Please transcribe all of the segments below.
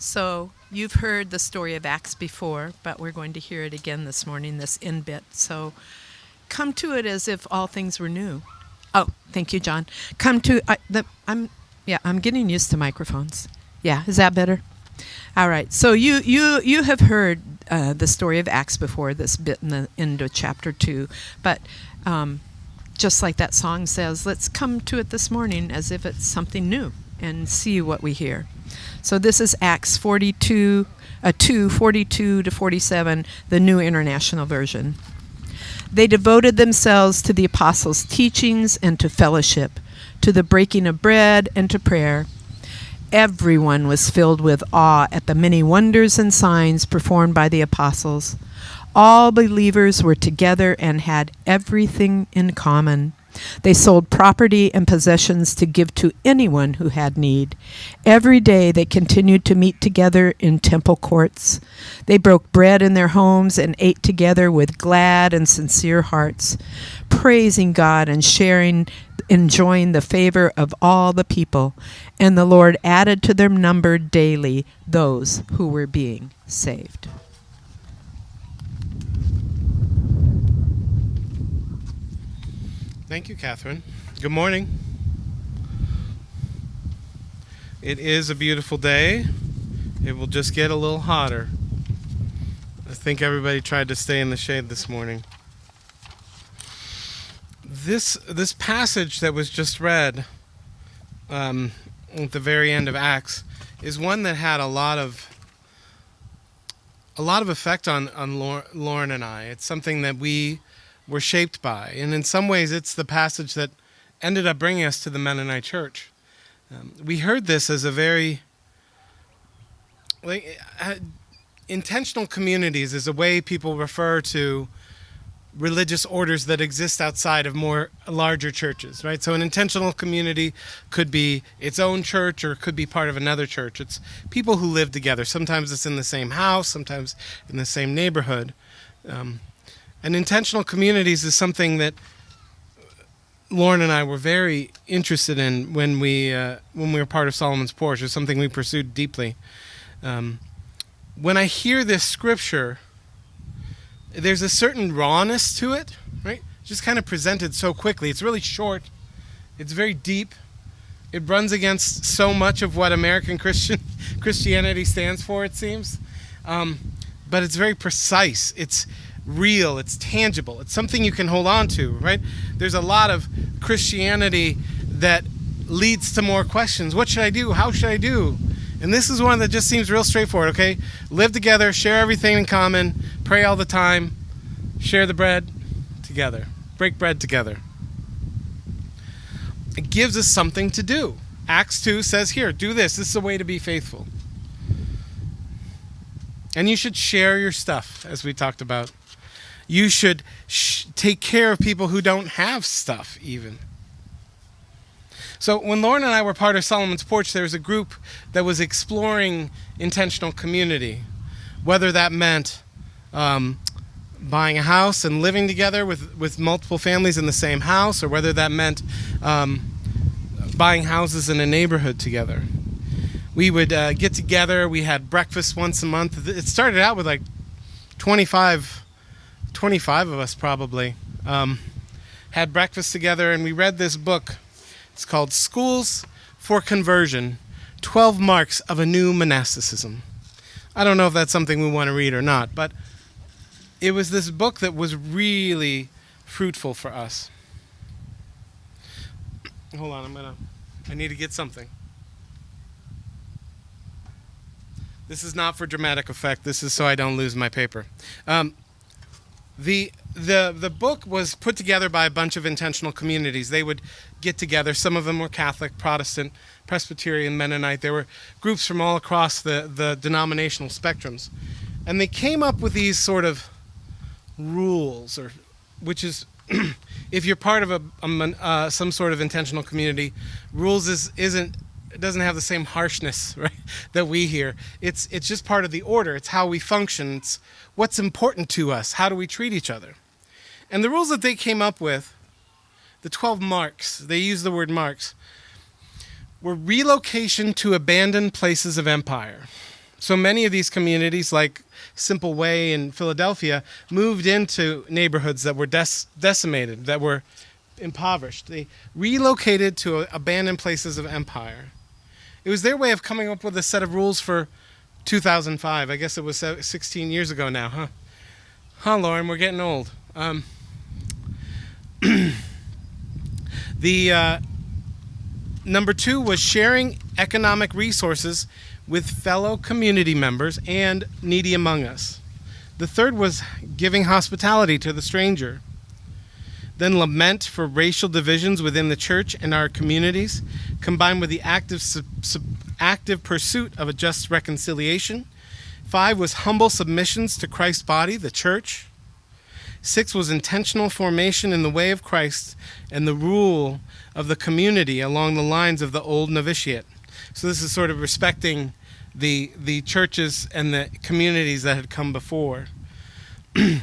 So you've heard the story of Acts before, but we're going to hear it again this morning, this end bit. So come to it as if all things were new. Oh, thank you, John. Come to I'm getting used to microphones. Yeah, is that better? All right. So you have heard the story of Acts before, this bit in the end of chapter 2, but just like that song says, let's come to it this morning as if it's something new and see what we hear. So this is Acts 42 to 47, the New International Version. They devoted themselves to the apostles' teachings and to fellowship, to the breaking of bread and to prayer. Everyone was filled with awe at the many wonders and signs performed by the apostles. All believers were together and had everything in common. They sold property and possessions to give to anyone who had need. Every day they continued to meet together in temple courts. They broke bread in their homes and ate together with glad and sincere hearts, praising God and enjoying the favor of all the people. And the Lord added to their number daily those who were being saved. Thank you, Catherine. Good morning. It is a beautiful day. It will just get a little hotter. I think everybody tried to stay in the shade this morning. This passage that was just read at the very end of Acts is one that had a lot of effect on Lauren and I. It's something that we were shaped by, and in some ways it's the passage that ended up bringing us to the Mennonite church. We heard this as a very intentional communities is a way people refer to religious orders that exist outside of more larger churches, right? So an intentional community could be its own church or it could be part of another church. It's people who live together. Sometimes it's in the same house, sometimes in the same neighborhood. And intentional communities is something that Lauren and I were very interested in when we were part of Solomon's Porch. It's something we pursued deeply. When I hear this scripture, there's a certain rawness to it, right? Just kind of presented so quickly. It's really short. It's very deep. It runs against so much of what American Christianity stands for, it seems. But it's very precise. It's real, it's tangible, it's something you can hold on to, right? There's a lot of Christianity that leads to more questions. What should I do? How should I do? And this is one that just seems real straightforward, okay? Live together, share everything in common, pray all the time, share the bread together, break bread together. It gives us something to do. Acts 2 says here, do this. This is a way to be faithful. And you should share your stuff, as we talked about. You should take care of people who don't have stuff, even. So when Lauren and I were part of Solomon's Porch, there was a group that was exploring intentional community, whether that meant buying a house and living together with multiple families in the same house, or whether that meant buying houses in a neighborhood together. We would get together. We had breakfast once a month. It started out with like 25 of us probably. Had breakfast together, and we read this book. It's called Schools for Conversion, 12 Marks of a New Monasticism. I don't know if that's something we want to read or not, but it was this book that was really fruitful for us. Hold on, I need to get something. This is not for dramatic effect. This is so I don't lose my paper. The book was put together by a bunch of intentional communities. They would get together. Some of them were Catholic, Protestant, Presbyterian, Mennonite. There were groups from all across the denominational spectrums. And they came up with these sort of rules, which is, if you're part of some sort of intentional community, rules doesn't have the same harshness, right, that we hear. It's just part of the order. It's how we function. It's what's important to us. How do we treat each other? And the rules that they came up with, the 12 marks, they use the word marks, were relocation to abandoned places of empire. So many of these communities, like Simple Way in Philadelphia, moved into neighborhoods that were decimated, that were impoverished. They relocated to abandoned places of empire. It was their way of coming up with a set of rules for 2005. I guess it was 16 years ago now, huh? Huh, Lauren, we're getting old. The number 2 was sharing economic resources with fellow community members and needy among us. The third was giving hospitality to the stranger. Then lament for racial divisions within the church and our communities, combined with the active pursuit of a just reconciliation. 5 was humble submissions to Christ's body, the church. 6 was intentional formation in the way of Christ and the rule of the community along the lines of the old novitiate. So this is sort of respecting the churches and the communities that had come before.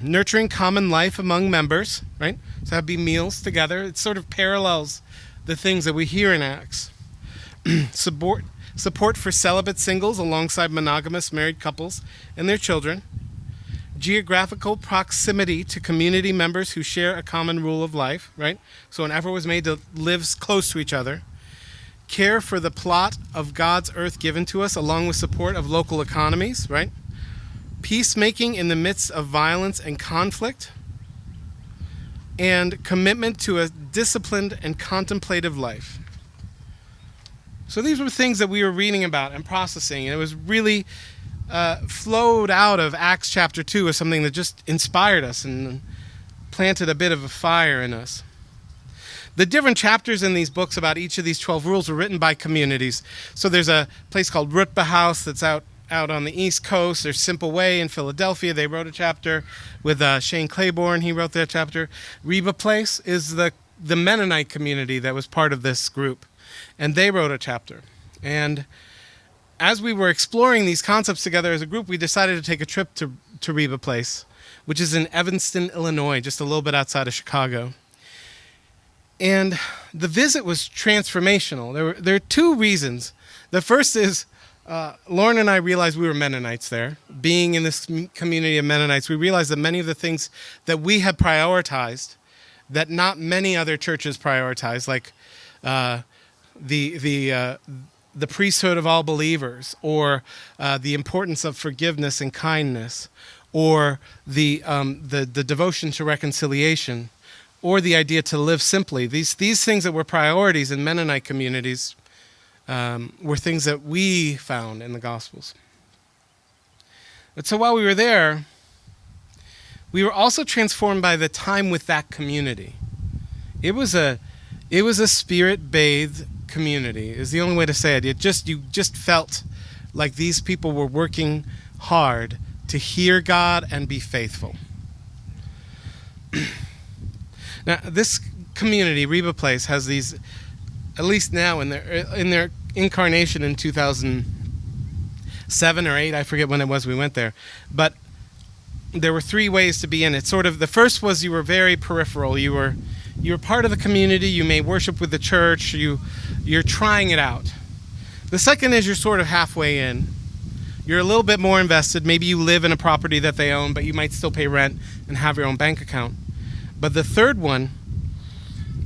Nurturing common life among members, right? So that'd be meals together. It sort of parallels the things that we hear in Acts. Support for celibate singles alongside monogamous married couples and their children. Geographical proximity to community members who share a common rule of life, right? So an effort was made to live close to each other. Care for the plot of God's earth given to us, along with support of local economies, right? Peacemaking in the midst of violence and conflict. And commitment to a disciplined and contemplative life. So these were things that we were reading about and processing, and it was really flowed out of Acts chapter 2 as something that just inspired us and planted a bit of a fire in us. The different chapters in these books about each of these 12 rules were written by communities. So there's a place called Rutba House that's out on the East Coast. There's Simple Way in Philadelphia. They wrote a chapter with Shane Claiborne. He wrote that chapter. Reba Place is the Mennonite community that was part of this group, and they wrote a chapter. And as we were exploring these concepts together as a group, we decided to take a trip to Reba Place, which is in Evanston, Illinois, just a little bit outside of Chicago. And the visit was transformational. There are 2 reasons. The first is Lauren and I realized we were Mennonites there. Being in this community of Mennonites, we realized that many of the things that we had prioritized, that not many other churches prioritize, like the priesthood of all believers, or the importance of forgiveness and kindness, or the devotion to reconciliation, or the idea to live simply. These things that were priorities in Mennonite communities were things that we found in the Gospels. But so while we were there, we were also transformed by the time with that community. It was a spirit-bathed community is the only way to say it. You just felt like these people were working hard to hear God and be faithful. Now, this community, Reba Place, has these, at least now in their incarnation in 2007 or 8, I forget when it was we went there, but there were 3 ways to be in it. Sort of, the first was you were very peripheral. You were part of the community. You may worship with the church. You're trying it out. The second is you're sort of halfway in. You're a little bit more invested. Maybe you live in a property that they own, but you might still pay rent and have your own bank account. But the third one,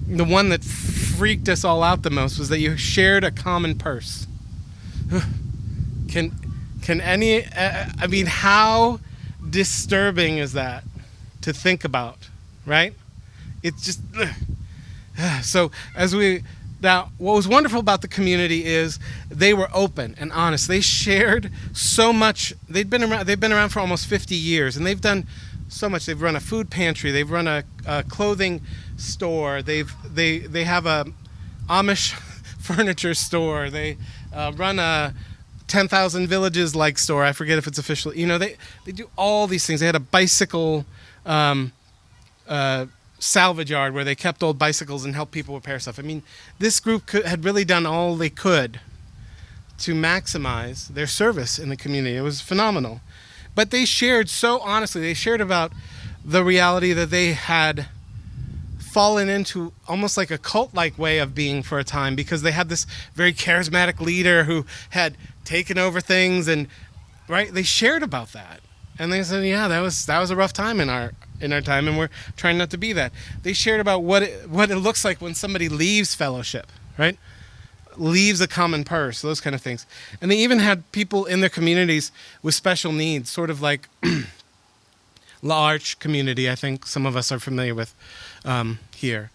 the one that freaked us all out the most, was that you shared a common purse. Can any, I mean, how disturbing is that to think about, right? It's just, so now what was wonderful about the community is they were open and honest. They shared so much. They've been around for almost 50 years, and they've done so much. They've run a food pantry. They've run a clothing store. They have a Amish furniture store. They run a 10,000 Villages like store. I forget if it's official. They do all these things. They had a bicycle salvage yard where they kept old bicycles and helped people repair stuff. I mean, this group had really done all they could to maximize their service in the community. It was phenomenal. But they shared so honestly. They shared about the reality that they had fallen into almost like a cult-like way of being for a time, because they had this very charismatic leader who had taken over things and right? They shared about that, and they said, "Yeah, that was a rough time in our time, and we're trying not to be that." They shared about what it looks like when somebody leaves fellowship, right? Leaves a common purse, those kind of things. And they even had people in their communities with special needs, sort of like large community. I think some of us are familiar with here,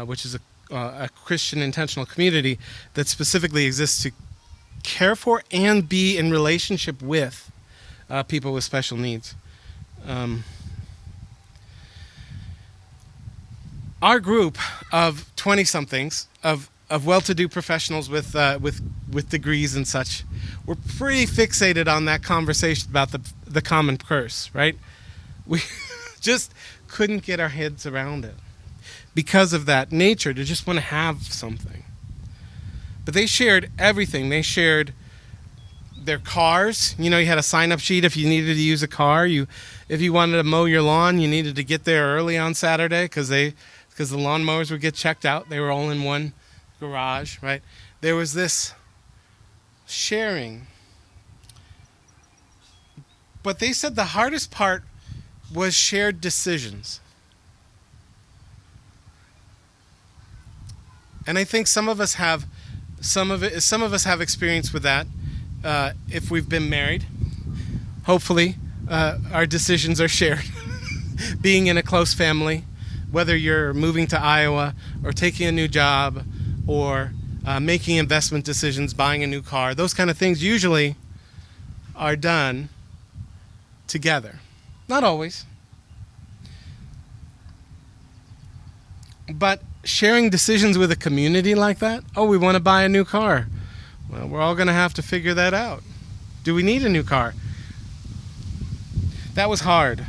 which is a Christian intentional community that specifically exists to care for and be in relationship with people with special needs. Our group of 20-somethings, of well-to-do professionals with degrees and such, we're pretty fixated on that conversation about the common curse, right? We just couldn't get our heads around it because of that nature to just want to have something. But they shared everything. They shared their cars. You know, you had a sign-up sheet if you needed to use a car. If you wanted to mow your lawn, you needed to get there early on Saturday because the lawnmowers would get checked out. They were all in one garage, right? There was this sharing. But they said the hardest part was shared decisions. And I think some of us have experience with that. If we've been married, hopefully our decisions are shared. Being in a close family, whether you're moving to Iowa or taking a new job or making investment decisions, buying a new car, those kind of things usually are done together. Not always. But sharing decisions with a community like that, oh, we want to buy a new car. Well, we're all going to have to figure that out. Do we need a new car? That was hard.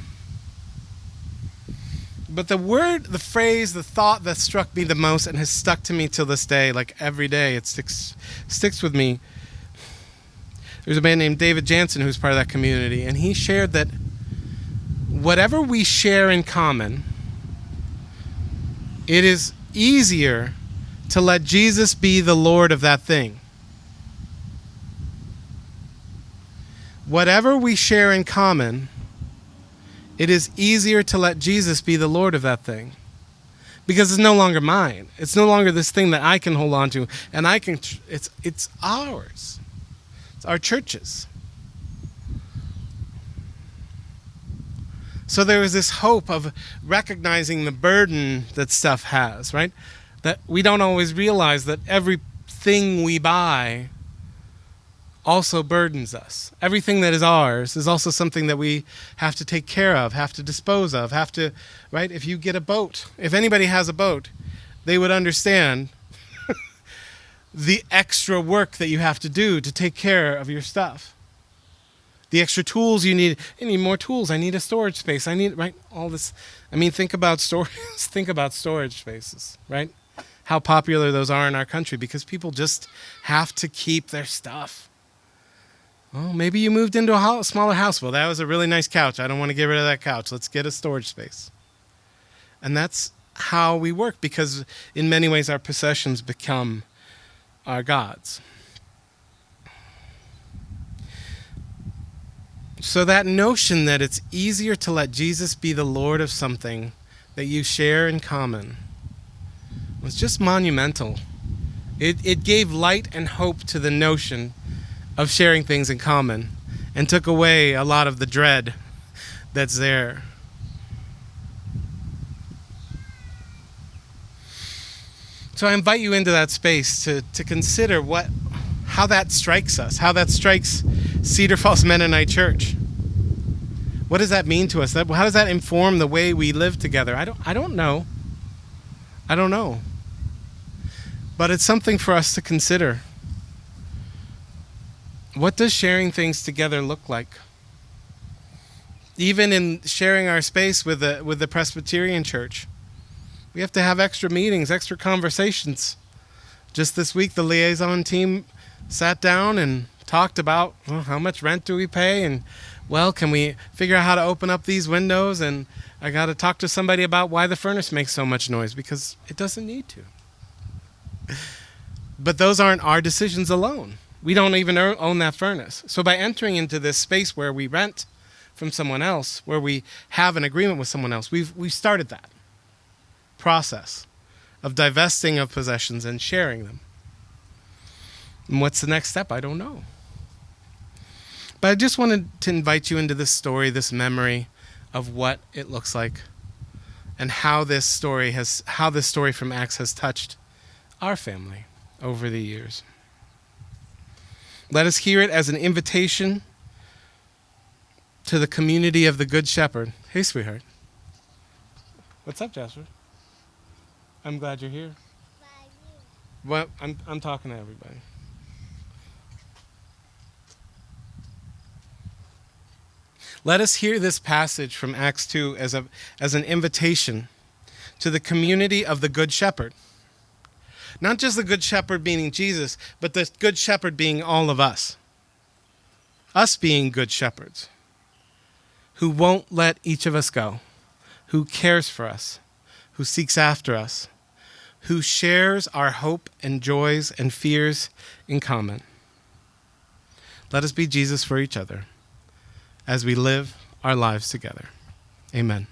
But the phrase, the thought that struck me the most and has stuck to me till this day, like every day, it sticks with me. There's a man named David Jansen who's part of that community, and he shared that whatever we share in common, it is easier to let Jesus be the Lord of that thing. Whatever we share in common, it is easier to let Jesus be the Lord of that thing. Because it's no longer mine. It's no longer this thing that I can hold on to. And it's ours. It's our church's. So there is this hope of recognizing the burden that stuff has, right? That we don't always realize that everything we buy also burdens us. Everything that is ours is also something that we have to take care of, have to dispose of, right? If you get a boat, if anybody has a boat, they would understand the extra work that you have to do to take care of your stuff. The extra tools you need. I need more tools. I need a storage space. I need, right? All this. I mean, think about storage spaces, right? How popular those are in our country because people just have to keep their stuff. Oh, maybe you moved into a smaller house. Well, that was a really nice couch. I don't want to get rid of that couch. Let's get a storage space. And that's how we work because in many ways our possessions become our gods. So that notion that it's easier to let Jesus be the Lord of something that you share in common was just monumental. It gave light and hope to the notion of sharing things in common and took away a lot of the dread that's there. So I invite you into that space to consider how that strikes us, how that strikes Cedar Falls Mennonite Church. What does that mean to us? How does that inform the way we live together? I don't know. I don't know. But it's something for us to consider. What does sharing things together look like? Even in sharing our space with the Presbyterian Church, we have to have extra meetings, extra conversations. Just this week, the liaison team sat down and talked about, well, how much rent do we pay? And, well, can we figure out how to open up these windows? And I got to talk to somebody about why the furnace makes so much noise, because it doesn't need to. But those aren't our decisions alone. We don't even own that furnace. So by entering into this space where we rent from someone else, where we have an agreement with someone else, we've started that process of divesting of possessions and sharing them. And what's the next step? I don't know. But I just wanted to invite you into this story, this memory of what it looks like and how this story from Acts has touched our family over the years. Let us hear it as an invitation to the community of the Good Shepherd. Hey, sweetheart. What's up, Jasper? I'm glad you're here. Well, I'm talking to everybody. Let us hear this passage from Acts 2 as an invitation to the community of the Good Shepherd. Not just the Good Shepherd being Jesus, but the Good Shepherd being all of us. Us being good shepherds who won't let each of us go, who cares for us, who seeks after us, who shares our hope and joys and fears in common. Let us be Jesus for each other as we live our lives together. Amen.